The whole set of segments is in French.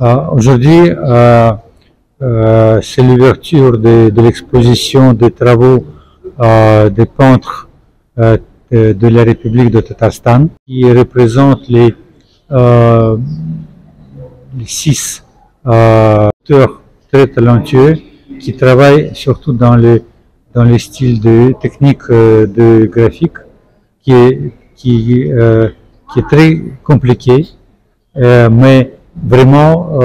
Aujourd'hui, c'est l'ouverture de l'exposition des travaux des peintres de la République de Tatarstan, qui représentent les 6 auteurs très talentueux qui travaillent surtout dans les styles de technique de graphique qui est très compliqué, mais vraiment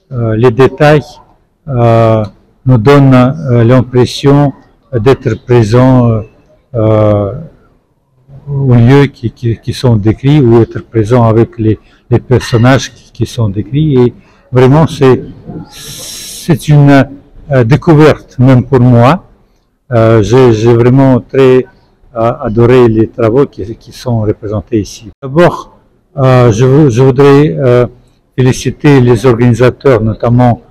les détails nous donnent l'impression d'être présents au lieu qui sont décrits ou être présents avec les personnages qui sont décrits. Et vraiment, c'est une découverte même pour moi. J'ai vraiment très adoré les travaux qui sont représentés ici. D'abord, je voudrais féliciter les organisateurs, notamment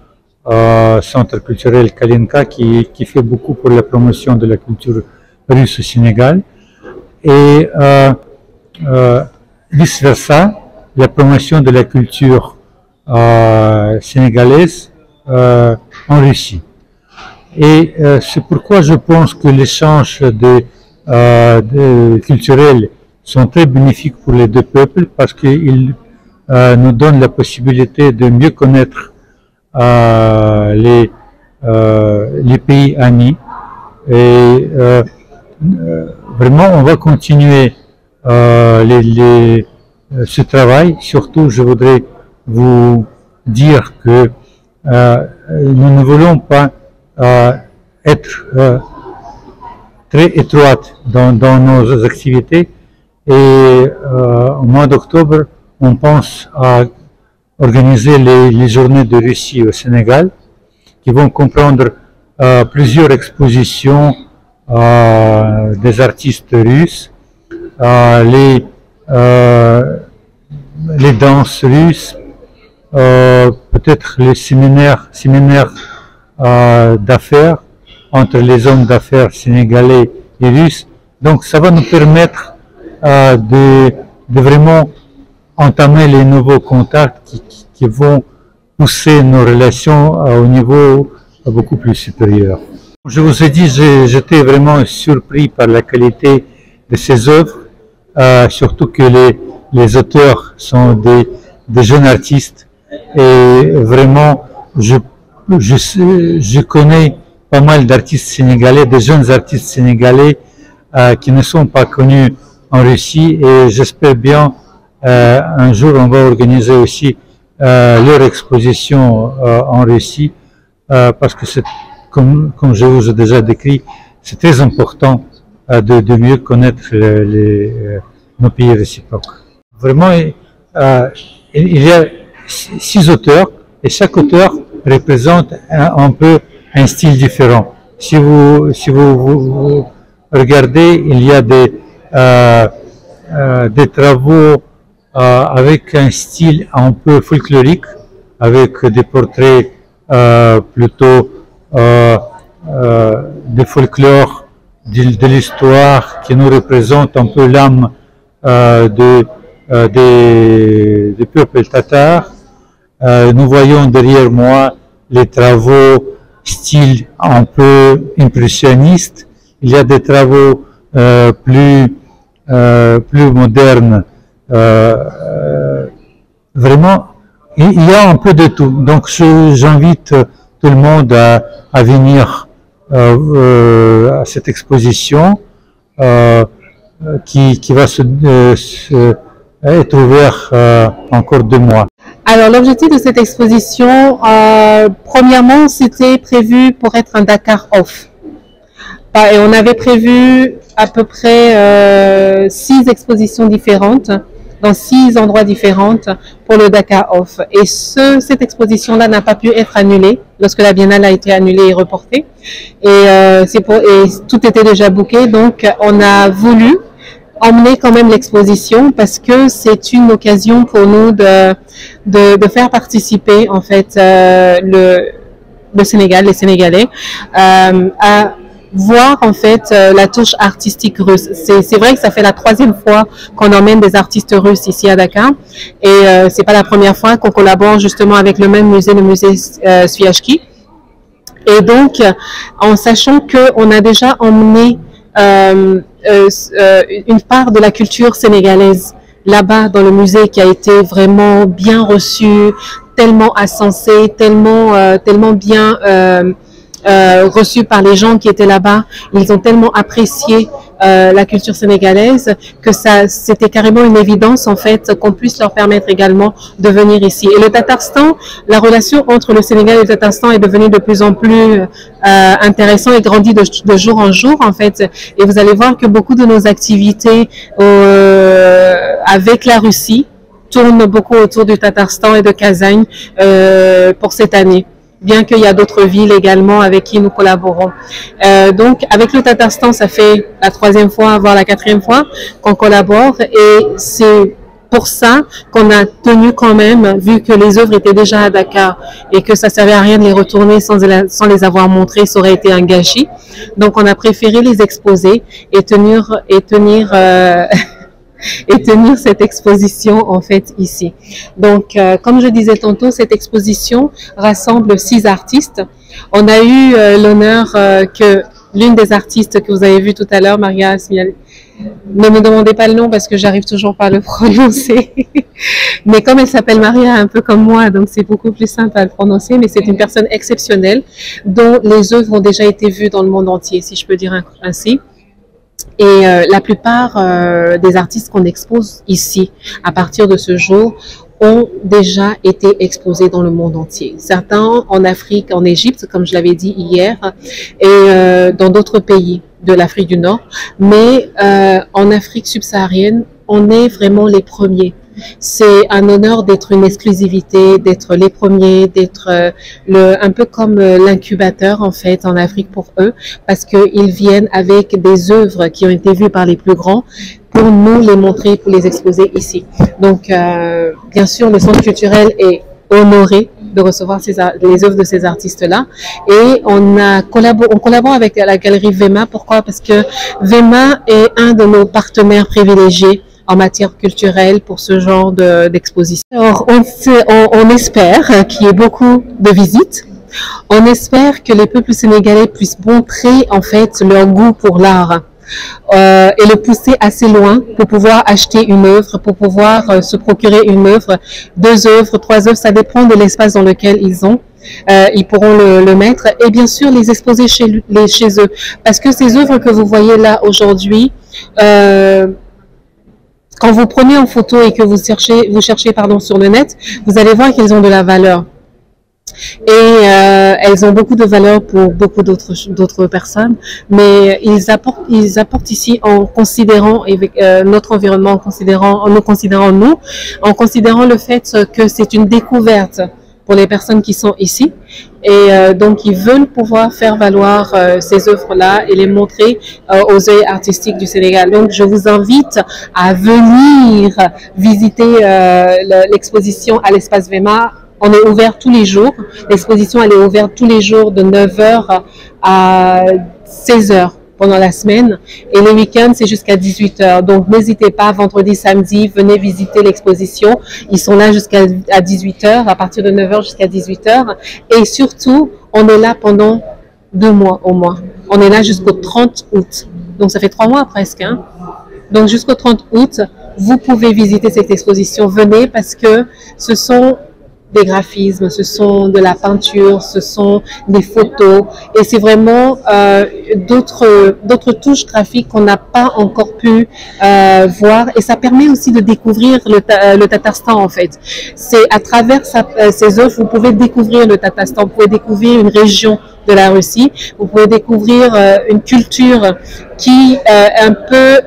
Centre culturel Kalinka, qui fait beaucoup pour la promotion de la culture russe au Sénégal, et vice-versa, la promotion de la culture sénégalaise en Russie. Et c'est pourquoi je pense que l'échange culturel sont très bénéfiques pour les deux peuples, parce qu'ils nous donnent la possibilité de mieux connaître les pays amis. Et vraiment, on va continuer ce travail. Surtout, je voudrais vous dire que nous ne voulons pas être très étroites dans nos activités, et au mois d'octobre, on pense à organiser les journées de Russie au Sénégal, qui vont comprendre plusieurs expositions des artistes russes, les danses russes, peut-être les séminaires d'affaires entre les hommes d'affaires sénégalais et russes. Donc ça va nous permettre de vraiment entamer les nouveaux contacts qui vont pousser nos relations au niveau beaucoup plus supérieur. Je vous ai dit, j'étais vraiment surpris par la qualité de ces œuvres, surtout que les auteurs sont des jeunes artistes, et vraiment je connais pas mal d'artistes sénégalais, des jeunes artistes sénégalais qui ne sont pas connus en Russie, et j'espère bien un jour on va organiser aussi leur exposition en Russie, parce que c'est, comme je vous ai déjà décrit, c'est très important de mieux connaître nos pays réciproques. Vraiment, il y a 6 auteurs, et chaque auteur représente un peu un style différent. Si vous regardez, il y a des travaux avec un style un peu folklorique, avec des portraits plutôt de folklore, de l'histoire, qui nous représente un peu l'âme des peuples tatars. Nous voyons derrière moi les travaux style un peu impressionniste. Il y a des travaux plus modernes. Vraiment, il y a un peu de tout. Donc j'invite tout le monde à venir à cette exposition qui va être ouverte encore 2 mois. Alors l'objectif de cette exposition, premièrement, c'était prévu pour être un Dakar off. Et on avait prévu à peu près 6 expositions différentes dans 6 endroits différents pour le Dakar off. Et cette exposition-là n'a pas pu être annulée lorsque la Biennale a été annulée et reportée. Et tout était déjà booké, donc on a voulu emmener quand même l'exposition, parce que c'est une occasion pour nous de faire participer en fait le Sénégal, les Sénégalais à voir en fait la touche artistique russe. C'est vrai que ça fait la 3e fois qu'on emmène des artistes russes ici à Dakar, et c'est pas la première fois qu'on collabore justement avec le même musée, le musée Sviajki. Et donc, en sachant qu'on a déjà emmené une part de la culture sénégalaise là-bas dans le musée, qui a été vraiment bien reçue, tellement ascensée, tellement bien reçue par les gens qui étaient là-bas. Ils ont tellement apprécié la culture sénégalaise que c'était carrément une évidence en fait qu'on puisse leur permettre également de venir ici. Et le Tatarstan, la relation entre le Sénégal et le Tatarstan est devenue de plus en plus intéressante et grandit de jour en jour en fait. Et vous allez voir que beaucoup de nos activités avec la Russie tournent beaucoup autour du Tatarstan et de Kazagne pour cette année, bien qu'il y a d'autres villes également avec qui nous collaborons. Donc, avec le Tatarstan, ça fait la 3e fois, voire la 4e fois qu'on collabore, et c'est pour ça qu'on a tenu quand même, vu que les œuvres étaient déjà à Dakar et que ça servait à rien de les retourner sans les avoir montrées, ça aurait été un gâchis. Donc, on a préféré les exposer et tenir cette exposition en fait ici. Donc, comme je disais tantôt, cette exposition rassemble 6 artistes. On a eu l'honneur que l'une des artistes que vous avez vu tout à l'heure, Maria Smiali, ne me demandez pas le nom parce que j'arrive toujours pas à le prononcer, mais comme elle s'appelle Maria, un peu comme moi, donc c'est beaucoup plus simple à le prononcer, mais c'est une personne exceptionnelle dont les œuvres ont déjà été vues dans le monde entier, si je peux dire ainsi. Et la plupart des artistes qu'on expose ici, à partir de ce jour, ont déjà été exposés dans le monde entier. Certains en Afrique, en Égypte, comme je l'avais dit hier, et dans d'autres pays de l'Afrique du Nord. Mais en Afrique subsaharienne, on est vraiment les premiers. C'est un honneur d'être une exclusivité, d'être les premiers, d'être un peu comme l'incubateur en fait en Afrique pour eux, parce qu'ils viennent avec des œuvres qui ont été vues par les plus grands pour nous les montrer, pour les exposer ici. Donc, bien sûr, le centre culturel est honoré de recevoir les œuvres de ces artistes-là. Et on collabore avec la galerie VEMA. Pourquoi? Parce que VEMA est un de nos partenaires privilégiés en matière culturelle pour ce genre d'exposition. Alors, on espère qu'il y ait beaucoup de visites. On espère que les peuples sénégalais puissent montrer en fait leur goût pour l'art. Et le pousser assez loin pour pouvoir acheter une œuvre, pour pouvoir se procurer une œuvre, 2 œuvres, 3 œuvres, ça dépend de l'espace dans lequel ils ont. Ils pourront le mettre et bien sûr les exposer chez eux. Parce que ces œuvres que vous voyez là aujourd'hui, quand vous prenez en photo et que vous cherchez sur le net, vous allez voir qu'elles ont de la valeur. Et elles ont beaucoup de valeur pour beaucoup d'autres personnes, mais ils apportent ici en considérant notre environnement, en considérant le fait que c'est une découverte pour les personnes qui sont ici. Et donc, ils veulent pouvoir faire valoir ces œuvres-là et les montrer aux œils artistiques du Sénégal. Donc, je vous invite à venir visiter l'exposition à l'espace VEMA. On est ouvert tous les jours. L'exposition, elle est ouverte tous les jours de 9h à 16h pendant la semaine. Et le week-end, c'est jusqu'à 18h. Donc, n'hésitez pas, vendredi, samedi, venez visiter l'exposition. Ils sont là jusqu'à 18h, à partir de 9h jusqu'à 18h. Et surtout, on est là pendant 2 mois au moins. On est là jusqu'au 30 août. Donc, ça fait 3 mois presque. Hein. Donc, jusqu'au 30 août, vous pouvez visiter cette exposition. Venez parce que ce sont des graphismes, ce sont de la peinture, ce sont des photos et c'est vraiment d'autres touches graphiques qu'on n'a pas encore pu voir et ça permet aussi de découvrir le Tatarstan en fait. C'est à travers ces œuvres, vous pouvez découvrir le Tatarstan, vous pouvez découvrir une région de la Russie, vous pouvez découvrir une culture qui un peu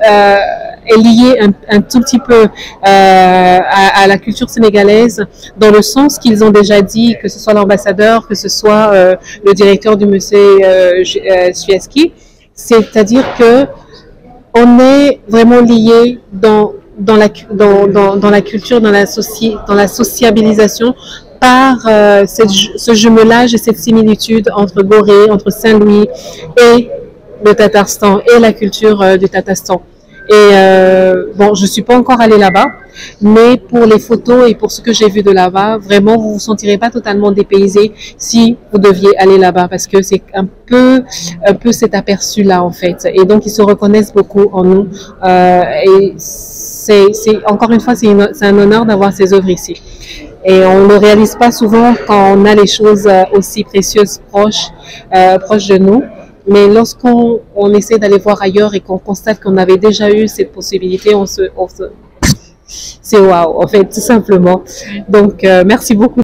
est lié un tout petit peu à la culture sénégalaise, dans le sens qu'ils ont déjà dit, que ce soit l'ambassadeur, que ce soit le directeur du musée Sviajki, c'est-à-dire que on est vraiment lié dans la culture, dans la sociabilisation par ce jumelage et cette similitude entre Gorée, entre Saint-Louis et le Tatarstan et la culture du Tatarstan. Et bon, je suis pas encore allée là-bas, mais pour les photos et pour ce que j'ai vu de là-bas, vraiment, vous vous sentirez pas totalement dépaysé si vous deviez aller là-bas, parce que c'est un peu cet aperçu-là en fait. Et donc, ils se reconnaissent beaucoup en nous. Et c'est encore une fois, c'est un honneur d'avoir ces œuvres ici. Et on ne le réalise pas souvent quand on a les choses aussi précieuses proches de nous. Mais lorsqu'on essaie d'aller voir ailleurs et qu'on constate qu'on avait déjà eu cette possibilité, c'est waouh, en fait, tout simplement. Donc, merci beaucoup.